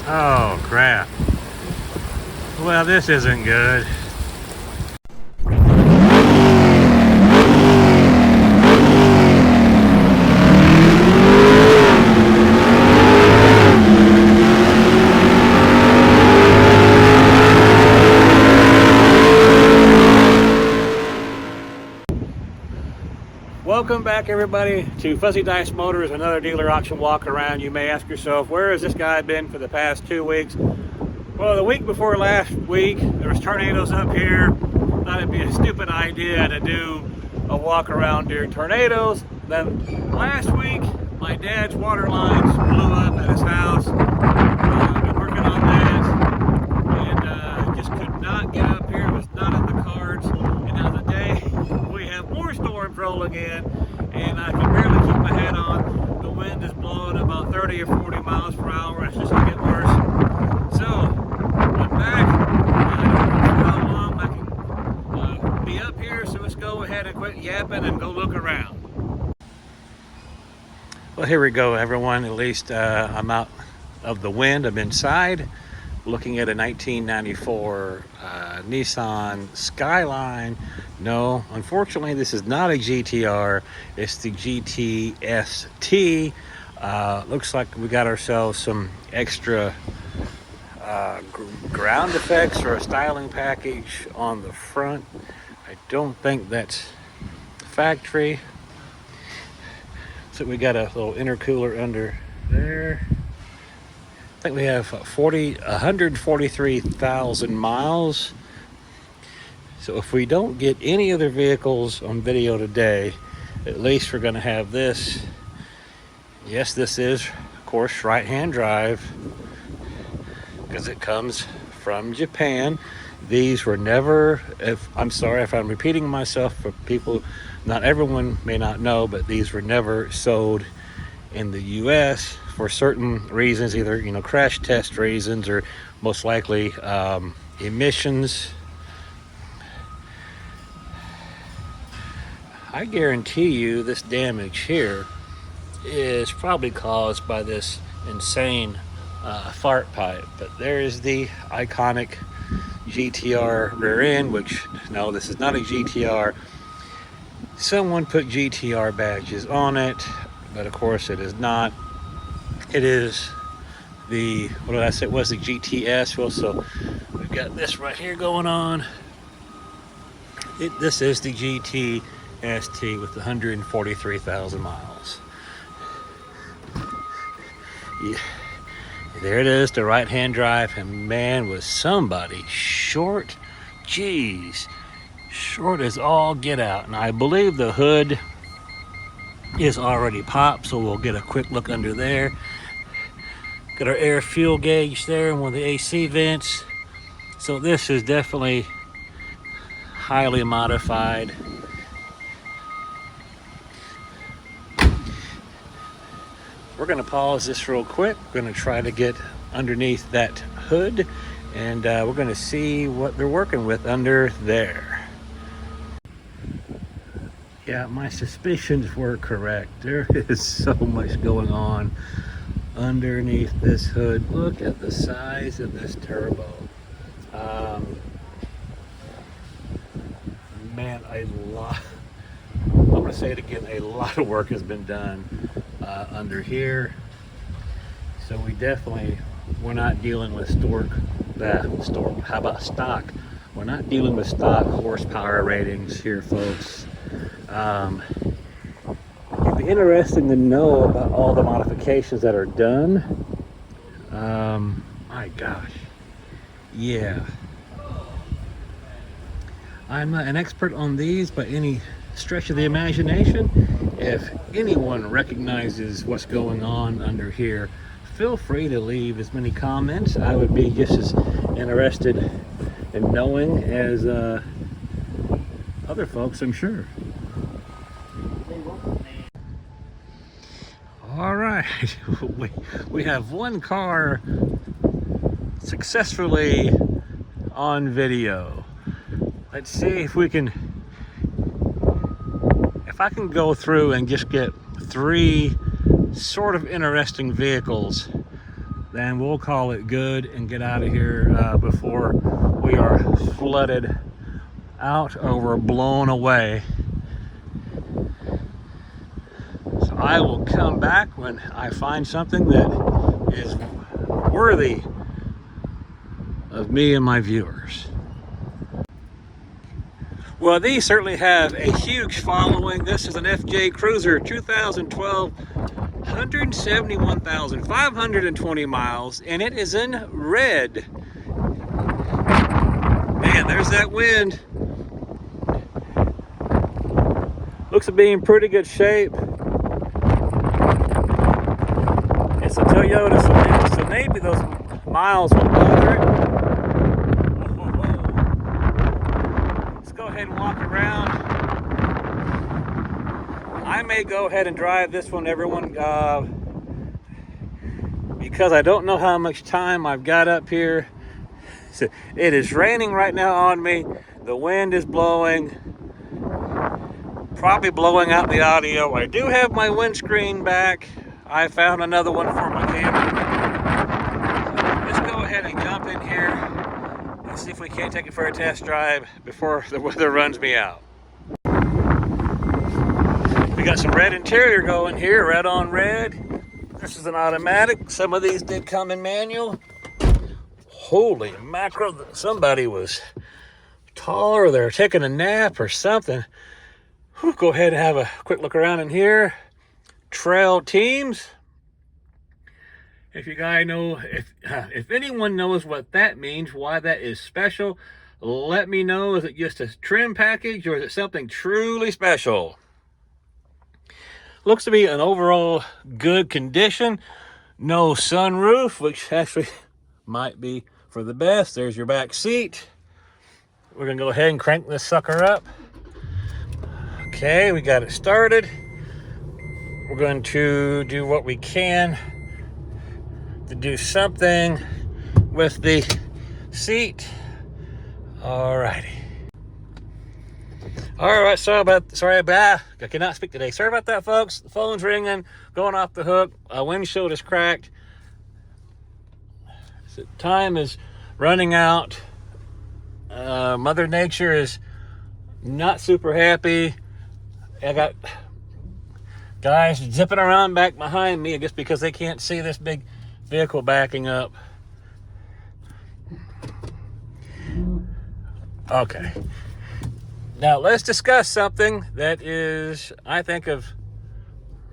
Oh crap. Well, this isn't good. Welcome back, everybody, to Fuzzy Dice Motors, another dealer auction walk around. You may ask yourself, where has this guy been for the past 2 weeks? Well, the week before last week, there was tornadoes up here. Thought it'd be a stupid idea to do a walk around during tornadoes. Then last week, my dad's water lines blew up at his house. I've been working on that, and just could not get up here. It was not in the cards. And now today, we have more storms rolling in, and I can barely keep my head on. The wind is blowing about 30 or 40 miles per hour. It's just going to get worse. So, I'm back. I don't know how long I can be up here, so let's go ahead and quit yapping and go look around. Well, here we go, everyone. At least I'm out of the wind. I'm inside looking at a 1994 Nissan Skyline. No, unfortunately, this is not a GTR. It's the GTST. Looks like we got ourselves some extra ground effects or a styling package on the front. I don't think that's factory. So we got a little intercooler under there. I think we have 143,000 miles. So if we don't get any other vehicles on video today, at least we're going to have this. Yes, this is, of course, right-hand drive, because it comes from Japan. These were never, I'm sorry if I'm repeating myself for people, not everyone may not know, but these were never sold in the US for certain reasons, either crash test reasons or most likely emissions. I guarantee you this damage here is probably caused by this insane fart pipe. But there is the iconic GTR rear end, which, no, this is not a GTR. Someone put GTR badges on it, but of course it is not. It is the, what did I say, it was the GTS. Well, so we've got this right here going on. This is the GTST with 143,000 miles. Yeah. There it is, the right-hand drive, and man, was somebody short. Jeez, short as all get out. And I believe the hood is already popped, so we'll get a quick look under there. Got our air fuel gauge there and one of the AC vents. So this is definitely highly modified. We're going to pause this real quick. We're going to try to get underneath that hood, and we're going to see what they're working with under there. Yeah, my suspicions were correct. There is so much going on underneath this hood. Look at the size of this turbo. Man, a lot. I'm going to say it again. A lot of work has been done under here. So we're not dealing with how about stock? We're not dealing with stock horsepower ratings here, folks. It'd be interesting to know about all the modifications that are done. My gosh. Yeah. I'm not an expert on these by any stretch of the imagination. If anyone recognizes what's going on under here, feel free to leave as many comments. I would be just as interested in knowing as other folks, I'm sure. All right, we have one car successfully on video. Let's see if we can, if I can go through and just get 3 sort of interesting vehicles then we'll call it good and get out of here before we are flooded out or we're blown away. So I will come back when I find something that is worthy of me and my viewers. Well, these certainly have a huge following. This is an FJ Cruiser 2012, 171,520 miles, and it is in red. Man, there's that wind. Looks to be in pretty good shape. It's a Toyota, so maybe those miles will bother it. Let's go ahead and walk around. I may go ahead and drive this one, everyone, because I don't know how much time I've got up here. So it is raining right now on me. The wind is blowing, probably blowing out the audio. I do have my windscreen back. I found another one for my camera. Let's go ahead and jump in here and see if we can't take it for a test drive before the weather runs me out. We got some red interior going here, red on red. This is an automatic. Some of these did come in manual. Holy mackerel, somebody was taller, they're taking a nap or something. We'll go ahead and have a quick look around in here. Trail teams. If you guys know, if anyone knows what that means, why that is special, let me know. Is it just a trim package or is it something truly special? Looks to be an overall good condition. No sunroof, which actually might be for the best. There's your back seat. We're gonna go ahead and crank this sucker up. Okay, we got it started. We're going to do what we can to do something with the seat. Alrighty. Alright, sorry about, I cannot speak today. Sorry about that, folks. The phone's ringing, going off the hook. Windshield is cracked. So time is running out. Mother Nature is not super happy. I got guys zipping around back behind me, I guess because they can't see this big vehicle backing up. Okay. Now let's discuss something that is, I think, of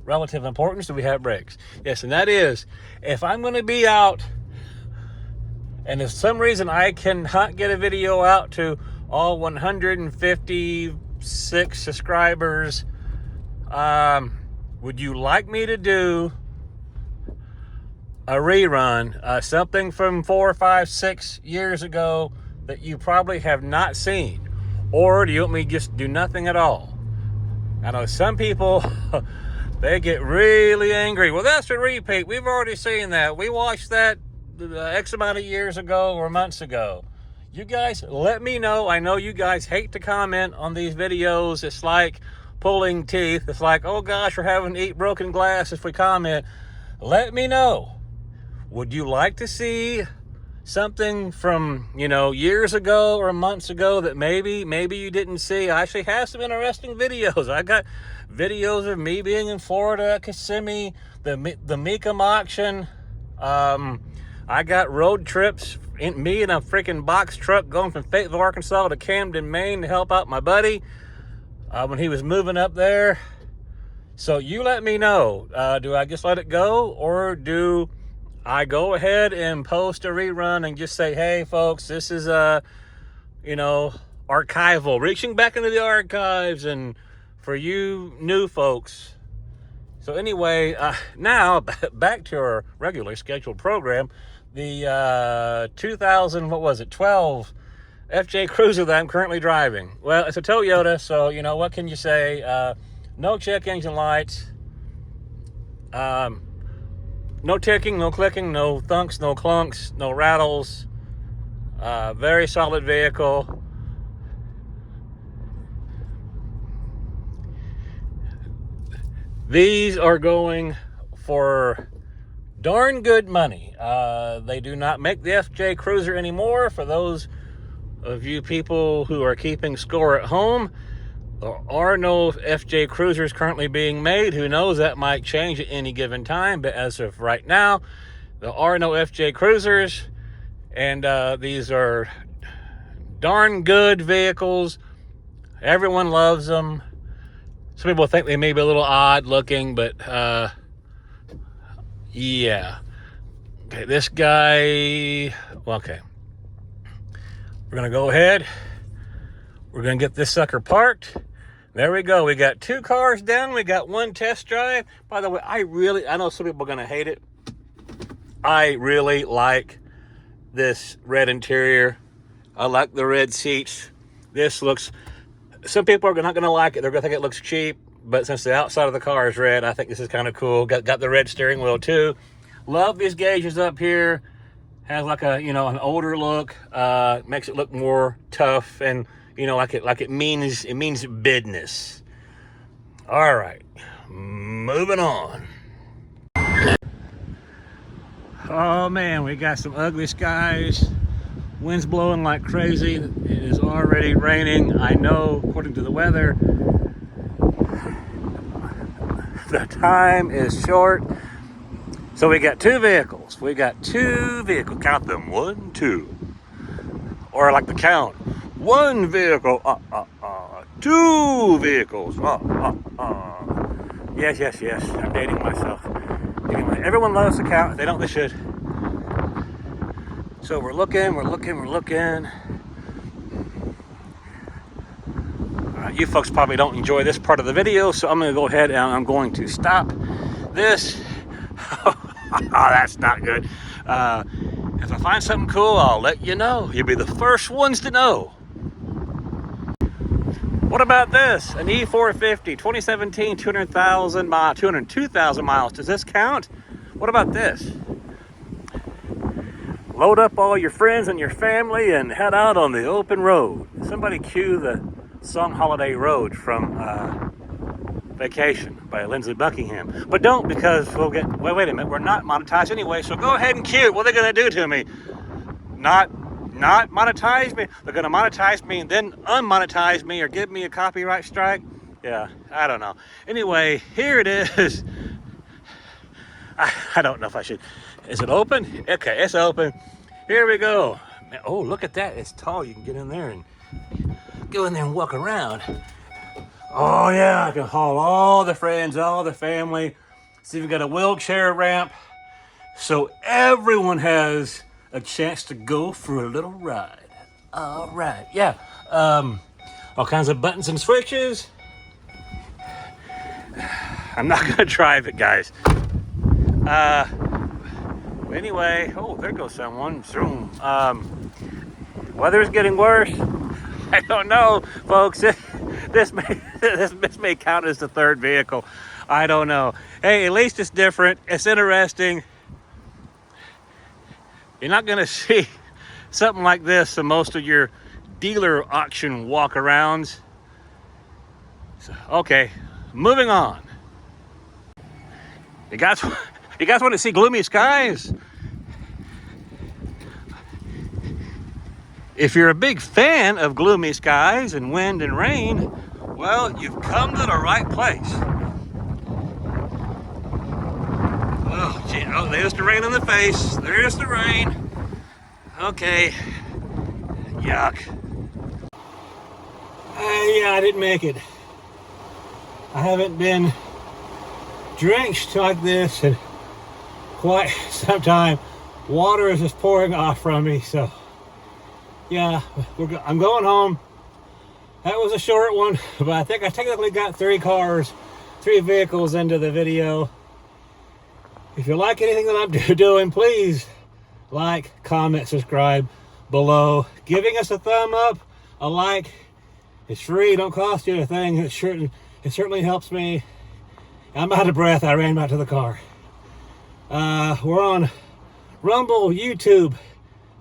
relative importance. Do we have brakes? Yes, and that is, if I'm going to be out, and if for some reason I cannot get a video out to all 156 subscribers, would you like me to do a rerun, something from 4, 5, 6 years ago that you probably have not seen? Or do you want me to just do nothing at all? I know some people, they get really angry. Well, that's a repeat. We've already seen that. We watched that X amount of years ago or months ago. You guys, let me know. I know you guys hate to comment on these videos. It's like pulling teeth. It's like, oh gosh, we're having to eat broken glass if we comment. Let me know. Would you like to see something from, years ago or months ago that maybe you didn't see? I actually have some interesting videos. I got videos of me being in Florida, Kissimmee, the Mecum auction. I got road trips, me in a freaking box truck going from Fayetteville, Arkansas to Camden, Maine to help out my buddy when he was moving up there. So you let me know. Do I just let it go, or do I go ahead and post a rerun and just say, hey folks, this is archival, reaching back into the archives, and for you new folks. So anyway, now back to our regularly scheduled program. The 2012 FJ Cruiser that I'm currently driving. Well, it's a Toyota, so what can you say? No check engine lights. No ticking, no clicking, no thunks, no clunks, no rattles. Very solid vehicle. These are going for darn good money. They do not make the FJ Cruiser anymore. For those of you people who are keeping score at home, there are no FJ Cruisers currently being made. Who knows, that might change at any given time, but as of right now, there are no FJ Cruisers, and these are darn good vehicles. Everyone loves them. Some people think they may be a little odd looking, but yeah. Okay, this guy, well, okay. We're gonna go ahead. We're gonna get this sucker parked. There we go. We got 2 cars down. We got 1 test drive. By the way, I know some people are gonna hate it. I really like this red interior. I like the red seats. This looks, some people are not gonna like it. They're gonna think it looks cheap, but since the outside of the car is red, I think this is kind of cool. Got the red steering wheel too. Love these gauges up here. Has like a, you know, an older look. Makes it look more tough, and you know, like it means business. All right, moving on. Oh man, we got some ugly skies. Wind's blowing like crazy. It is already raining. I know, according to the weather, the time is short. So we got 2 vehicles. We got 2 vehicles. Count them. 1, 2. Or I like to count. 1 vehicle. 2 vehicles. Yes. I'm dating myself. Anyway, everyone loves to count. If they don't, they should. So we're looking. You folks probably don't enjoy this part of the video, so I'm going to go ahead and I'm going to stop this. Oh, that's not good. If I find something cool, I'll let you know. You'll be the first ones to know. What about this? An E450, 2017, 202,000 miles. Does this count? What about this? Load up all your friends and your family and head out on the open road. Somebody cue the song Holiday Road from Vacation by Lindsey Buckingham. But don't, because we'll get, wait a minute, we're not monetized anyway, so go ahead and cue. What are they going to do to me? Not monetize me? They're going to monetize me and then unmonetize me or give me a copyright strike? Yeah, I don't know. Anyway, here it is. I don't know if I should. Is it open? Okay, it's open. Here we go. Oh, look at that. It's tall. You can get in there and go in there and walk around. Oh yeah, I can haul all the friends, all the family. See, we've got a wheelchair ramp, so everyone has a chance to go for a little ride. All right, yeah. All kinds of buttons and switches. I'm not gonna drive it, guys. Anyway, oh, there goes someone. Zoom. Weather's getting worse. I don't know, folks. This may count as the 3rd vehicle. I don't know. Hey, at least it's different. It's interesting. You're not going to see something like this in most of your dealer auction walk-arounds. So, okay, moving on. You guys want to see gloomy skies? If you're a big fan of gloomy skies and wind and rain, well, you've come to the right place. Oh, gee, oh, there's the rain in the face. There's the rain. Okay. Yuck. Yeah, I didn't make it. I haven't been drenched like this in quite some time. Water is just pouring off from me, so yeah, I'm going home. That was a short one, but I think I technically got 3 vehicles into the video. If you like anything that I'm doing, please like, comment, subscribe below. Giving us a thumb up, a like, it's free, don't cost you a thing. It certainly helps me. I'm out of breath. I ran back to the car. We're on Rumble, YouTube,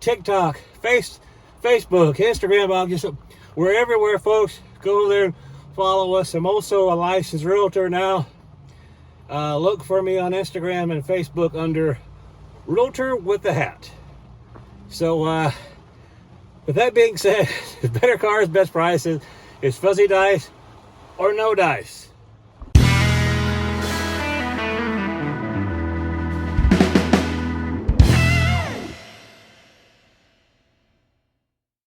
TikTok, Facebook, Instagram. We're everywhere, folks. Go there and follow us. I'm also a licensed realtor now. Look for me on Instagram and Facebook under Realtor with the Hat. So with that better cars, best prices. It's fuzzy dice or no dice.